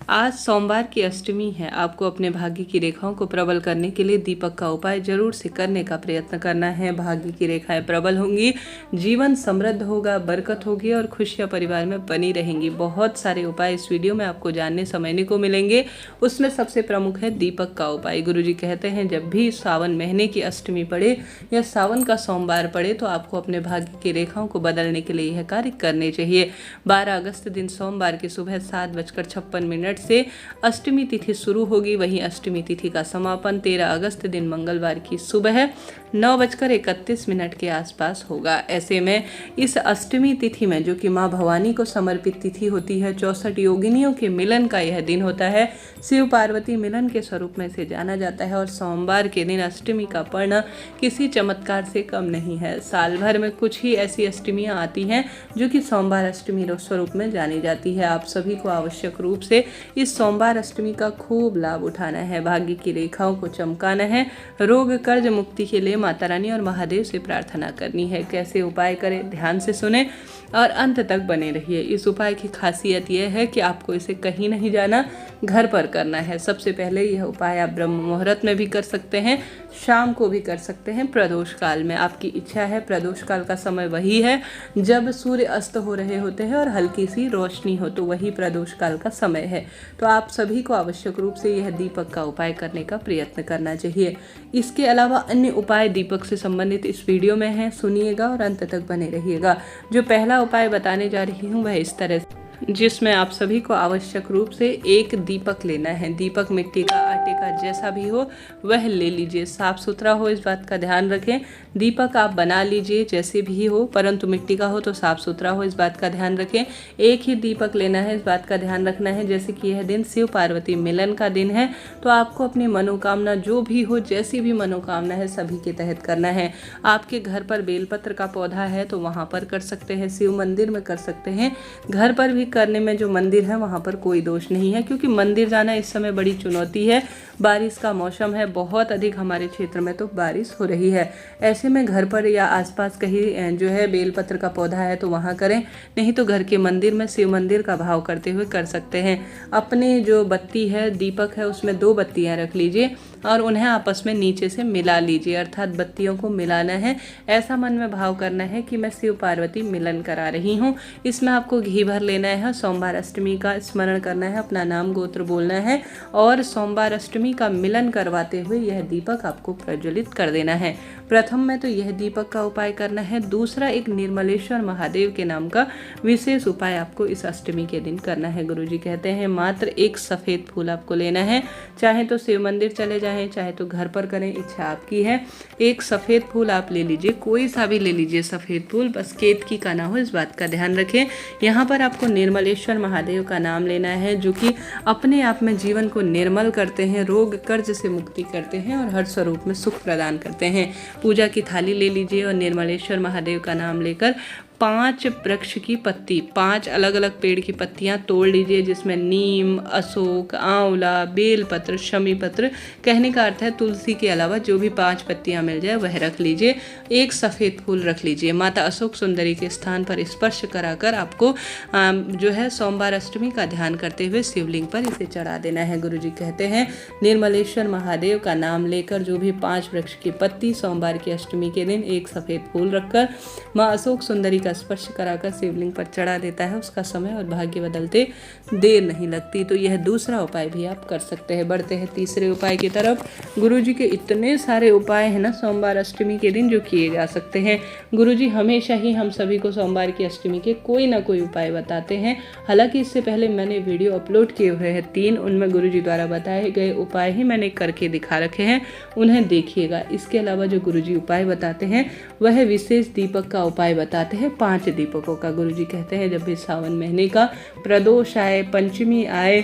आज सोमवार की अष्टमी है। आपको अपने भाग्य की रेखाओं को प्रबल करने के लिए दीपक का उपाय जरूर से करने का प्रयत्न करना है। भाग्य की रेखाएं प्रबल होंगी, जीवन समृद्ध होगा, बरकत होगी और खुशियां परिवार में बनी रहेंगी। बहुत सारे उपाय इस वीडियो में आपको जानने समझने को मिलेंगे। उसमें सबसे प्रमुख है दीपक का उपाय। गुरुजी कहते हैं जब भी सावन महीने की अष्टमी पड़े या सावन का सोमवार पड़े तो आपको अपने भाग्य की रेखाओं को बदलने के लिए यह कार्य करने चाहिए। 12 अगस्त दिन सोमवार की सुबह 7:56 से अष्टमी तिथि शुरू होगी। वहीं अष्टमी तिथि का समापन 13 अगस्त दिन मंगलवार की सुबह 9:31 के आसपास होगा। ऐसे में इस अष्टमी तिथि में, जो कि माँ भवानी को समर्पित तिथि होती है, 64 योगिनियों के मिलन का यह दिन होता है। शिव पार्वती मिलन के स्वरूप में इसे जाना जाता है और सोमवार के दिन अष्टमी का पड़ना किसी चमत्कार से कम नहीं है। साल भर में कुछ ही ऐसी अष्टमियाँ आती हैं जो कि सोमवार अष्टमी स्वरूप में जानी जाती है। आप सभी को आवश्यक रूप से इस सोमवार अष्टमी का खूब लाभ उठाना है, भाग्य की रेखाओं को चमकाना है, रोग कर्ज मुक्ति के लिए माता रानी और महादेव से प्रार्थना करनी है। कैसे उपाय करें, ध्यान से सुने और अंत तक बने रहिए। इस उपाय की खासियत यह है कि आपको इसे कहीं नहीं जाना, घर पर करना है। सबसे पहले यह उपाय आप ब्रह्म मुहूर्त में भी कर सकते हैं, शाम को भी कर सकते हैं, प्रदोष काल में। आपकी इच्छा है। प्रदोष काल का समय वही है जब सूर्य अस्त हो रहे होते हैं और हल्की सी रोशनी हो, तो वही प्रदोष काल का समय है। तो आप सभी को आवश्यक रूप से यह दीपक का उपाय करने का प्रयत्न करना चाहिए। इसके अलावा अन्य उपाय दीपक से संबंधित इस वीडियो में हैं, सुनिएगा और अंत तक बने रहिएगा। जो पहला उपाय बताने जा रही हूँ वह इस तरह से, जिसमें आप सभी को आवश्यक रूप से एक दीपक लेना है। दीपक मिट्टी का, आटे का, जैसा भी हो वह ले लीजिए। साफ सुथरा हो, इस बात का ध्यान रखें। दीपक आप बना लीजिए जैसे भी हो, परंतु मिट्टी का हो तो साफ सुथरा हो, इस बात का ध्यान रखें। एक ही दीपक लेना है, इस बात का ध्यान रखना है। जैसे कि यह दिन शिव पार्वती मिलन का दिन है, तो आपको अपनी मनोकामना जो भी हो, जैसी भी मनोकामना है, सभी के तहत करना है। आपके घर पर बेलपत्र का पौधा है तो वहाँ पर कर सकते हैं, शिव मंदिर में कर सकते हैं। घर पर भी करने में जो मंदिर है वहाँ पर कोई दोष नहीं है, क्योंकि मंदिर जाना इस समय बड़ी चुनौती है। बारिश का मौसम है, बहुत अधिक हमारे क्षेत्र में तो बारिश हो रही है। ऐसे में घर पर या आसपास कहीं जो है बेलपत्र का पौधा है तो वहाँ करें, नहीं तो घर के मंदिर में शिव मंदिर का भाव करते हुए कर सकते हैं। अपने जो बत्ती है, दीपक है, उसमें 2 बत्तियाँ रख लीजिए और उन्हें आपस में नीचे से मिला लीजिए, अर्थात बत्तियों को मिलाना है। ऐसा मन में भाव करना है कि मैं शिव पार्वती मिलन करा रही हूँ। इसमें आपको घी भर लेना है, सोमवार अष्टमी का स्मरण करना है, अपना नाम गोत्र बोलना है और सोमवार अष्टमी का मिलन करवाते हुए यह दीपक आपको प्रज्वलित कर देना है। प्रथम में तो यह दीपक का उपाय करना है। दूसरा, एक निर्मलेश्वर महादेव के नाम का विशेष उपाय आपको इस अष्टमी के दिन करना है। गुरुजी कहते हैं मात्र एक सफ़ेद फूल आपको लेना है, चाहे तो शिव मंदिर चले जाएं, चाहे तो घर पर करें, इच्छा आपकी है। एक सफ़ेद फूल आप ले लीजिए, कोई सा भी ले लीजिए सफ़ेद फूल, बस केतकी का ना हो, इस बात का ध्यान रखें। यहाँ पर आपको निर्मलेश्वर महादेव का नाम लेना है, जो कि अपने आप में जीवन को निर्मल करते हैं, रोग कर्ज से मुक्ति करते हैं और हर स्वरूप में सुख प्रदान करते हैं। पूजा की थाली ले लीजिए और निर्मलेश्वर महादेव का नाम लेकर 5 वृक्ष की पत्ती, 5 अलग अलग पेड़ की पत्तियां तोड़ लीजिए, जिसमें नीम, अशोक, आंवला, बेलपत्र, शमीपत्र, कहने का अर्थ है तुलसी के अलावा जो भी 5 पत्तियां मिल जाए वह रख लीजिए। एक सफ़ेद फूल रख लीजिए। माता अशोक सुंदरी के स्थान पर स्पर्श कराकर आपको जो है सोमवार अष्टमी का ध्यान करते हुए शिवलिंग पर इसे चढ़ा देना है। गुरुजी कहते हैं निर्मलेश्वर महादेव का नाम लेकर जो भी 5 वृक्ष की पत्ती सोमवार की अष्टमी के दिन एक सफ़ेद फूल रखकर माँ अशोक सुंदरी स्पर्श कराकर शिवलिंग पर चढ़ा देता है, उसका समय और भाग्य बदलते देर नहीं लगती। तो यह दूसरा उपाय भी आप कर सकते हैं। बढ़ते हैं तीसरे उपाय की तरफ। गुरुजी के इतने सारे उपाय हैं ना सोमवार अष्टमी के दिन जो किए जा सकते हैं। गुरुजी हमेशा ही हम सभी को सोमवार की अष्टमी के कोई ना कोई उपाय बताते हैं। हालांकि इससे पहले मैंने वीडियो अपलोड किए हुए हैं 3, उनमें गुरुजी द्वारा बताए गए उपाय ही मैंने करके दिखा रखे हैं, उन्हें देखिएगा। इसके अलावा जो गुरुजी उपाय बताते हैं वह विशेष दीपक का उपाय बताते हैं, 5 दीपकों का। गुरुजी कहते हैं जब भी सावन महीने का प्रदोष आए, पंचमी आए,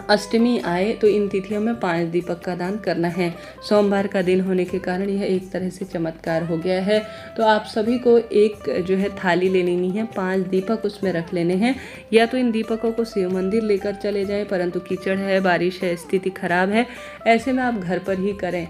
अष्टमी आए तो इन तिथियों में 5 दीपक का दान करना है। सोमवार का दिन होने के कारण यह एक तरह से चमत्कार हो गया है। तो आप सभी को एक जो है थाली ले लेनी है, 5 दीपक उसमें रख लेने हैं। या तो इन दीपकों को शिव मंदिर लेकर चले जाएं, परंतु कीचड़ है, बारिश है, स्थिति खराब है, ऐसे में आप घर पर ही करें।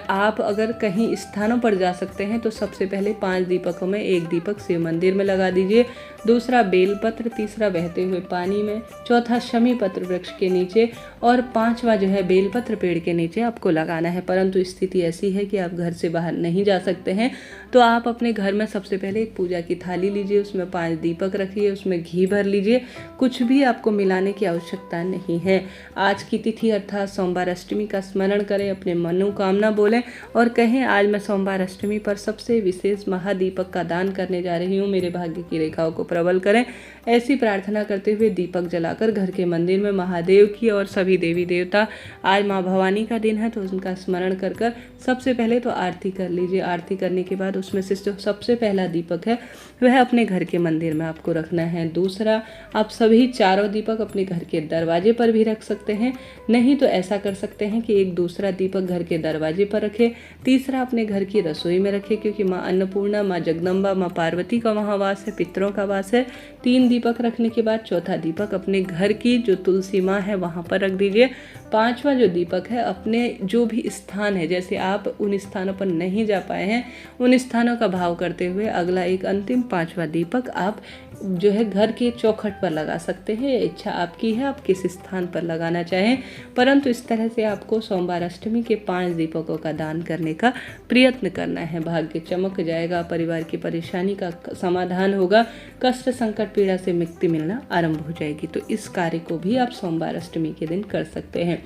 आप अगर कहीं स्थानों पर जा सकते हैं तो सबसे पहले 5 दीपकों में एक दीपक शिव मंदिर में लगा दीजिए, दूसरा बेलपत्र, तीसरा बहते हुए पानी में, चौथा शमी पत्र वृक्ष के नीचे और 5वां जो है बेलपत्र पेड़ के नीचे आपको लगाना है। परंतु स्थिति ऐसी है कि आप घर से बाहर नहीं जा सकते हैं, तो आप अपने घर में सबसे पहले एक पूजा की थाली लीजिए, उसमें 5 दीपक रखिए, उसमें घी भर लीजिए, कुछ भी आपको मिलाने की आवश्यकता नहीं है। आज की तिथि अर्थात सोमवार अष्टमी का स्मरण करें, अपने मनोकामना बोलें और कहें आज मैं सोमवार अष्टमी पर सबसे विशेष महादीपक का दान करने जा रही हूँ, मेरे भाग्य की रेखाओं को प्रबल करें। ऐसी प्रार्थना करते हुए दीपक जलाकर घर के मंदिर में महादेव की और सभी देवी देवता, आज माँ भवानी का दिन है तो उनका स्मरण कर कर सबसे पहले तो आरती कर लीजिए। आरती करने के बाद उसमें से जो सबसे पहला दीपक है वह अपने घर के मंदिर में आपको रखना है। दूसरा, आप सभी चारों दीपक अपने घर के दरवाजे पर भी रख सकते हैं, नहीं तो ऐसा कर सकते हैं कि एक दूसरा दीपक घर के दरवाजे पर रखें, तीसरा अपने घर की रसोई में रखें, क्योंकि माँ अन्नपूर्णा, माँ जगदम्बा, माँ पार्वती का वहाँ वास है, पितरों का वास है। 3 दीपक रखने के बाद चौथा दीपक अपने घर की जो तुलसी माँ है वहाँ पर रख दीजिए। 5वां जो दीपक है अपने जो भी स्थान है, जैसे आप उन स्थानों पर नहीं जा पाए हैं, उन स्थानों का भाव करते हुए अगला एक अंतिम 5वां दीपक आप जो है घर के चौखट पर लगा सकते हैं। इच्छा आपकी है, आप किस स्थान पर लगाना चाहें, परंतु इस तरह से आपको सोमवार अष्टमी के 5 दीपकों का दान करने का प्रयत्न करना है। भाग्य चमक जाएगा, परिवार की परेशानी का समाधान होगा, कष्ट संकट पीड़ा से मुक्ति मिलना आरंभ हो जाएगी। तो इस कार्य को भी आप सोमवार अष्टमी के दिन कर सकते हैं।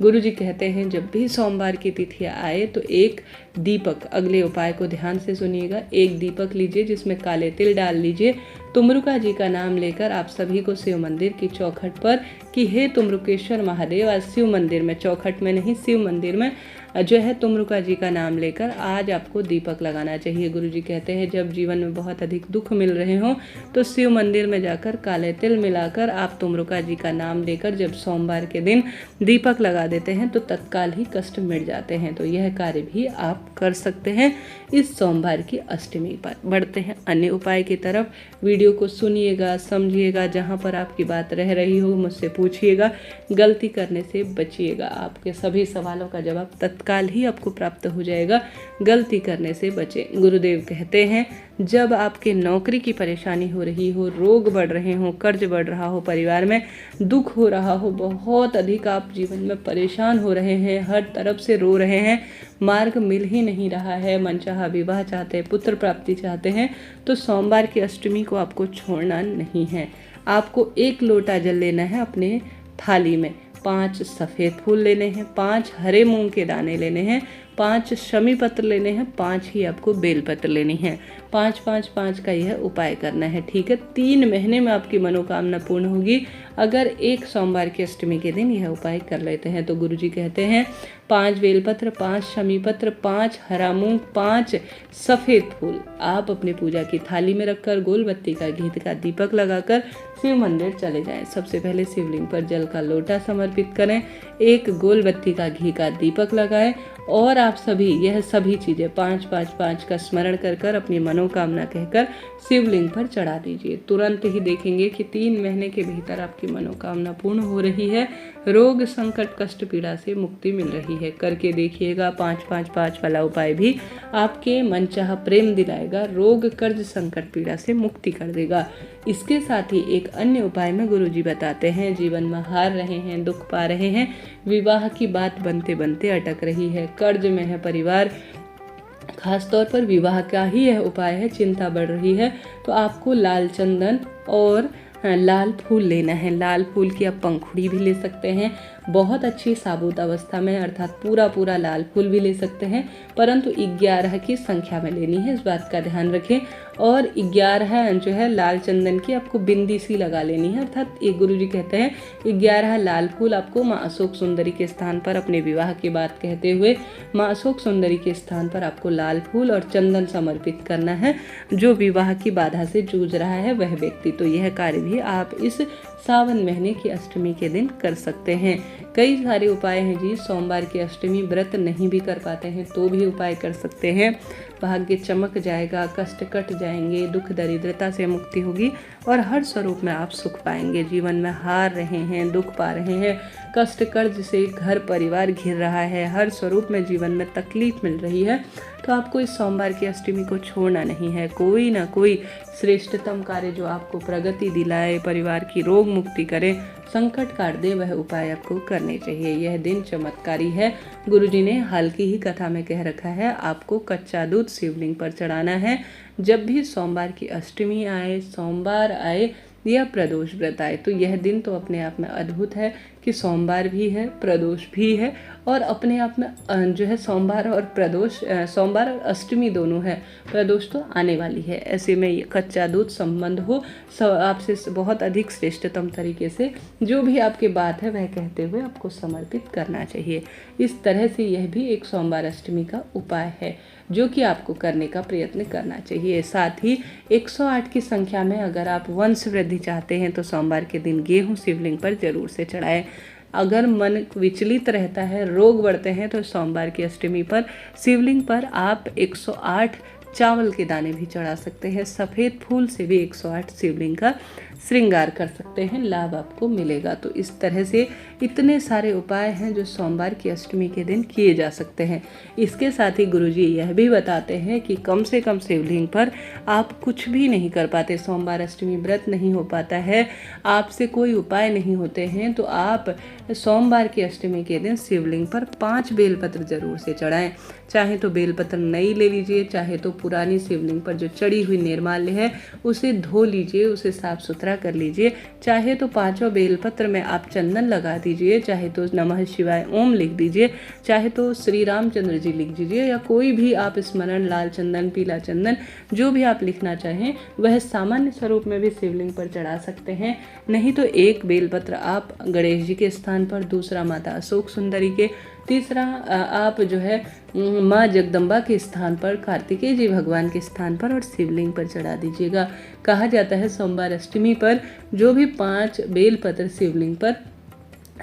गुरु जी कहते हैं जब भी सोमवार की तिथि आए तो एक दीपक, अगले उपाय को ध्यान से सुनिएगा, एक दीपक लीजिए जिसमें काले तिल डाल लीजिए, तुमरुका जी का नाम लेकर आप सभी को शिव मंदिर की चौखट पर कि हे तुमरुकेश्वर महादेव, आज शिव मंदिर में, चौखट में नहीं, शिव मंदिर में जो है तुमरुका जी का नाम लेकर आज आपको दीपक लगाना चाहिए। गुरु जी कहते हैं जब जीवन में बहुत अधिक दुख मिल रहे हों तो शिव मंदिर में जाकर काले तिल मिलाकर आप तुमरुका जी का नाम लेकर जब सोमवार के दिन दीपक लगा देते हैं तो तत्काल ही कष्ट मिट जाते हैं। तो यह कार्य भी आप कर सकते हैं इस सोमवार की अष्टमी पर। बढ़ते हैं अन्य उपाय की तरफ। वीडियो को सुनिएगा, समझिएगा, जहाँ पर आपकी बात रह रही हो मुझसे पूछिएगा, गलती करने से बचिएगा। आपके सभी सवालों का जवाब तत्काल ही आपको प्राप्त हो जाएगा, गलती करने से बचें। गुरुदेव कहते हैं जब आपके नौकरी की परेशानी हो रही हो, रोग बढ़ रहे हों, कर्ज बढ़ रहा हो, परिवार में दुख हो रहा हो, बहुत अधिक आप जीवन में परेशान हो रहे हैं, हर तरफ से रो रहे हैं, मार्ग मिल ही नहीं रहा है, मनचाहा विवाह चाहते हैं, पुत्र प्राप्ति चाहते हैं, तो सोमवार की अष्टमी को आपको छोड़ना नहीं है। आपको 1 लोटा जल लेना है अपने थाली में, 5 सफ़ेद फूल लेने हैं, 5 हरे मूंग के दाने लेने हैं, 5 शमी पत्र लेने हैं, 5 ही आपको बेल पत्र लेनी है। 5-5-5 का यह उपाय करना है, ठीक है। 3 महीने में आपकी मनोकामना पूर्ण होगी अगर एक सोमवार की अष्टमी के दिन यह उपाय कर लेते हैं। तो गुरुजी कहते हैं 5 बेलपत्र, 5 शमी पत्र, 5 हरा मूंग, 5 सफ़ेद फूल आप अपनी पूजा की थाली में रखकर गोल बत्ती का घी का दीपक लगाकर शिव मंदिर चले जाएं। सबसे पहले शिवलिंग पर जल का लोटा समर्पित करें, 1 गोल बत्ती का घी का दीपक लगाएं और आप सभी यह सभी चीज़ें 5-5-5 का स्मरण कर कर अपनी मनोकामना कहकर शिवलिंग पर चढ़ा दीजिए। तुरंत ही देखेंगे कि 3 महीने के भीतर आपकी मनोकामना पूर्ण हो रही है, रोग संकट कष्ट पीड़ा से मुक्ति मिल रही है। करके देखिएगा। 5-5-5 वाला उपाय भी आपके मनचाहा प्रेम दिलाएगा, रोग कर्ज संकट पीड़ा से मुक्ति कर देगा। इसके साथ ही एक अन्य उपाय में गुरुजी बताते हैं, जीवन में हार रहे हैं, दुख पा रहे हैं, विवाह की बात बनते बनते अटक रही है, कर्ज में है परिवार, खास तौर पर विवाह का ही यह उपाय है, चिंता बढ़ रही है, तो आपको लाल चंदन और लाल फूल लेना है। लाल फूल की आप पंखुड़ी भी ले सकते हैं, बहुत अच्छी साबुत अवस्था में अर्थात पूरा लाल फूल भी ले सकते हैं, परंतु 11 की संख्या में लेनी है, इस बात का ध्यान रखें। और 11 जो है लाल चंदन की आपको बिंदी सी लगा लेनी है, अर्थात एक गुरुजी कहते हैं 11 लाल फूल आपको माँ अशोक सुंदरी के स्थान पर, अपने विवाह की बात कहते हुए माँ अशोक सुंदरी के स्थान पर आपको लाल फूल और चंदन समर्पित करना है, जो विवाह की बाधा से जूझ रहा है वह व्यक्ति। तो यह कार्य भी आप इस सावन महीने की अष्टमी के दिन कर सकते हैं। कई सारे उपाय हैं जी। सोमवार की अष्टमी व्रत नहीं भी कर पाते हैं तो भी उपाय कर सकते हैं। भाग्य चमक जाएगा, कष्ट कट जाएंगे, दुख दरिद्रता से मुक्ति होगी और हर स्वरूप में आप सुख पाएंगे। जीवन में हार रहे हैं, दुख पा रहे हैं, कष्ट कर्ज से घर परिवार घिर रहा है, हर स्वरूप में जीवन में तकलीफ मिल रही है, तो आपको इस सोमवार की अष्टमी को छोड़ना नहीं है। कोई ना कोई श्रेष्ठतम कार्य जो आपको प्रगति दिलाए, परिवार की रोग मुक्ति करे, संकट काट दे, वह उपाय आपको करने चाहिए। यह दिन चमत्कारी है। गुरुजी ने हाल की ही कथा में कह रखा है, आपको कच्चा दूध शिवलिंग पर चढ़ाना है। जब भी सोमवार की अष्टमी आए, सोमवार आए या प्रदोष व्रत आए, तो यह दिन तो अपने आप में अद्भुत है कि सोमवार भी है, प्रदोष भी है और अपने आप में जो है सोमवार और अष्टमी दोनों है। प्रदोष तो आने वाली है। ऐसे में ये कच्चा दूध संबंध हो आपसे बहुत अधिक श्रेष्ठतम तरीके से जो भी आपकी बात है वह कहते हुए आपको समर्पित करना चाहिए। इस तरह से यह भी एक सोमवार अष्टमी का उपाय है जो कि आपको करने का प्रयत्न करना चाहिए। साथ ही 108 की संख्या में अगर आप वंश वृद्धि चाहते हैं तो सोमवार के दिन गेहूं शिवलिंग पर जरूर से चढ़ाएं। अगर मन विचलित रहता है, रोग बढ़ते हैं, तो सोमवार की अष्टमी पर शिवलिंग पर आप 108 चावल के दाने भी चढ़ा सकते हैं। सफ़ेद फूल से भी 108 शिवलिंग का श्रृंगार कर सकते हैं, लाभ आपको मिलेगा। तो इस तरह से इतने सारे उपाय हैं जो सोमवार की अष्टमी के दिन किए जा सकते हैं। इसके साथ ही गुरुजी यह भी बताते हैं कि कम से कम शिवलिंग पर आप कुछ भी नहीं कर पाते, सोमवार अष्टमी व्रत नहीं हो पाता है, आपसे कोई उपाय नहीं होते हैं, तो आप सोमवार की अष्टमी के दिन शिवलिंग पर 5 बेलपत्र जरूर से चढ़ाएं। चाहे तो बेलपत्र नई ले लीजिए, चाहे तो पुरानी शिवलिंग पर जो चढ़ी हुई निर्माल्य है उसे धो लीजिए, उसे साफ सुथरा कर लीजिए। चाहे तो 5 बेलपत्र में आप चंदन लगा दीजिए, चाहे तो नमः शिवाय ओम लिख दीजिए, चाहे तो श्री रामचंद्र जी लिख दीजिए, या कोई भी आप स्मरण, लाल चंदन, पीला चंदन, जो भी आप लिखना चाहें वह सामान्य स्वरूप में भी शिवलिंग पर चढ़ा सकते हैं। नहीं तो एक बेलपत्र आप गणेश जी के स्थान पर, दूसरा माता अशोक सुंदरी के, तीसरा आप जो है माँ जगदम्बा के स्थान पर, कार्तिकेय जी भगवान के स्थान पर और शिवलिंग पर चढ़ा दीजिएगा। कहा जाता है सोमवार अष्टमी पर जो भी 5 बेलपत्र शिवलिंग पर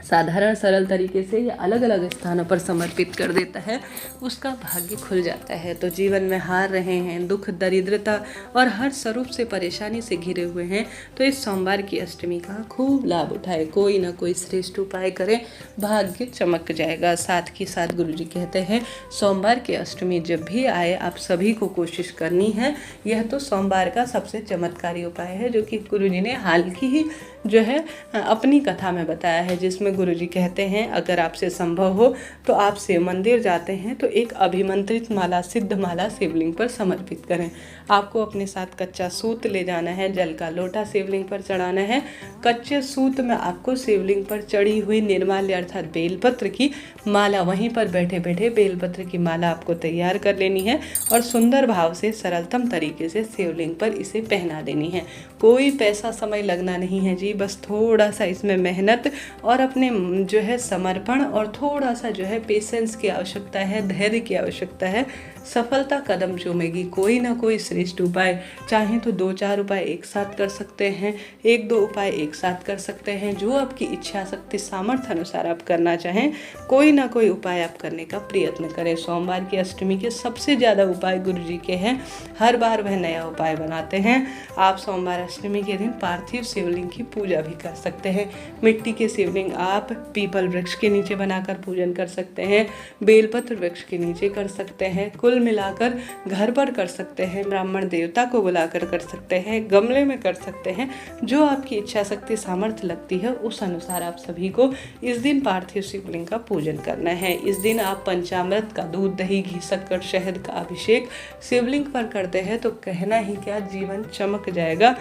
साधारण सरल तरीके से या अलग अलग स्थानों पर समर्पित कर देता है उसका भाग्य खुल जाता है। तो जीवन में हार रहे हैं, दुख दरिद्रता और हर स्वरूप से परेशानी से घिरे हुए हैं, तो इस सोमवार की अष्टमी का खूब लाभ उठाए, कोई ना कोई श्रेष्ठ उपाय करें, भाग्य चमक जाएगा। साथ ही साथ गुरुजी कहते हैं सोमवार की अष्टमी जब भी आए आप सभी को कोशिश करनी है। यह तो सोमवार का सबसे चमत्कारी उपाय है जो कि गुरुजी ने हाल की ही जो है अपनी कथा में बताया है, जिसमें गुरुजी कहते हैं अगर आपसे संभव हो तो आप शिव मंदिर जाते हैं तो एक अभिमंत्रित माला, सिद्ध माला शिवलिंग पर समर्पित करें। आपको अपने साथ कच्चा सूत ले जाना है, जल का लोटा शिवलिंग पर चढ़ाना है। कच्चे सूत में आपको शिवलिंग पर चढ़ी हुई निर्माल्य अर्थात बेलपत्र की माला, वहीं पर बैठे बैठे बेलपत्र की माला आपको तैयार कर लेनी है और सुंदर भाव से सरलतम तरीके से शिवलिंग पर इसे पहना देनी है। कोई पैसा समय लगना नहीं है जी, बस थोड़ा सा इसमें मेहनत और अपने जो है समर्पण और थोड़ा सा जो है पेशेंस की आवश्यकता है, धैर्य की आवश्यकता है। सफलता कदम चूमेगी। कोई ना कोई श्रेष्ठ उपाय, चाहे तो 2-4 उपाय एक साथ कर सकते हैं, 1-2 उपाय एक साथ कर सकते हैं, जो आपकी इच्छा शक्ति सामर्थ्य अनुसार आप करना चाहें, कोई ना कोई उपाय आप करने का प्रयत्न करें। सोमवार की अष्टमी के सबसे ज़्यादा उपाय गुरुजी के हैं, हर बार वह नया उपाय बनाते हैं। आप सोमवार अष्टमी के दिन पार्थिव शिवलिंग की पूजा भी कर सकते हैं। मिट्टी के शिवलिंग आप पीपल वृक्ष के नीचे बनाकर पूजन कर सकते हैं, बेलपत्र वृक्ष के नीचे कर सकते हैं, कुल मिलाकर घर पर कर सकते हैं, ब्राह्मण देवता को बुलाकर कर सकते हैं, गमले में कर सकते हैं। जो आपकी इच्छा शक्ति सामर्थ्य लगती है उस अनुसार आप सभी को इस दिन पार्थिव शिवलिंग का पूजन करना है। इस दिन आप पंचामृत का दूध, दही, घी, शक्कर, शहद का अभिषेक शिवलिंग पर करते हैं तो कहना ही क्या, जीवन चमक जाएगा,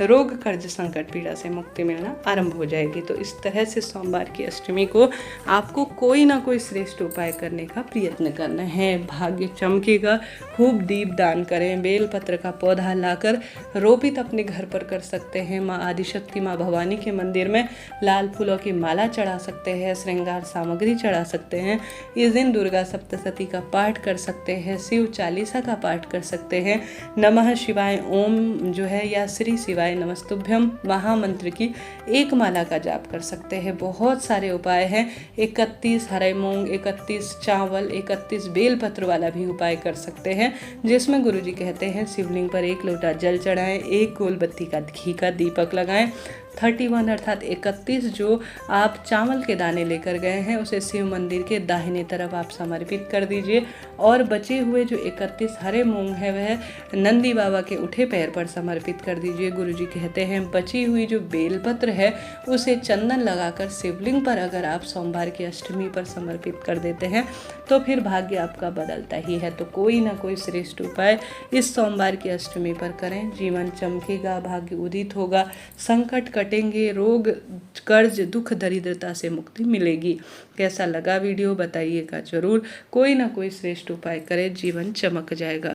रोग कर्ज संकट पीड़ा से मुक्ति मिलना आरंभ हो जाएगी। तो इस तरह से सोमवार की अष्टमी को आपको कोई ना कोई श्रेष्ठ उपाय करने का प्रयत्न करना है। भाग्य चमके चमकेगा। खूब दीप दान करें। बेलपत्र का पौधा लाकर रोपित अपने घर पर कर सकते हैं। माँ आदिशक्ति, माँ भवानी के मंदिर में लाल फूलों की माला चढ़ा सकते हैं। श्रृंगार सामग्री चढ़ा सकते हैं। इस दिन दुर्गा सप्तशती का पाठ कर सकते हैं। शिव चालीसा का पाठ कर सकते हैं। नमः शिवाय ओम जो है या श्री शिवाय नमस्तुभ्यम महामंत्र की एक माला का जाप कर सकते हैं। बहुत सारे उपाय हैं। 31 हरे मूंग, 31 चावल, 31 बेलपत्र वाला भी उपाय कर सकते हैं, जिसमें गुरुजी कहते हैं शिवलिंग पर 1 लोटा जल चढ़ाएं, 1 गोल बत्ती का घी का दीपक लगाएं। 31 अर्थात 31 जो आप चावल के दाने लेकर गए हैं उसे शिव मंदिर के दाहिने तरफ आप समर्पित कर दीजिए। और बचे हुए जो 31 हरे मूंग है वह नंदी बाबा के उठे पैर पर समर्पित कर दीजिए। गुरुजी कहते हैं बची हुई जो बेलपत्र है उसे चंदन लगाकर शिवलिंग पर अगर आप सोमवार की अष्टमी पर समर्पित कर देते हैं तो फिर भाग्य आपका बदलता ही है। तो कोई ना कोई श्रेष्ठ उपाय इस सोमवार की अष्टमी पर करें। जीवन चमकेगा, भाग्य उदित होगा, संकट कटेंगे, रोग कर्ज दुख दरिद्रता से मुक्ति मिलेगी। कैसा लगा वीडियो बताइएगा जरूर। कोई ना कोई श्रेष्ठ उपाय करें, जीवन चमक जाएगा।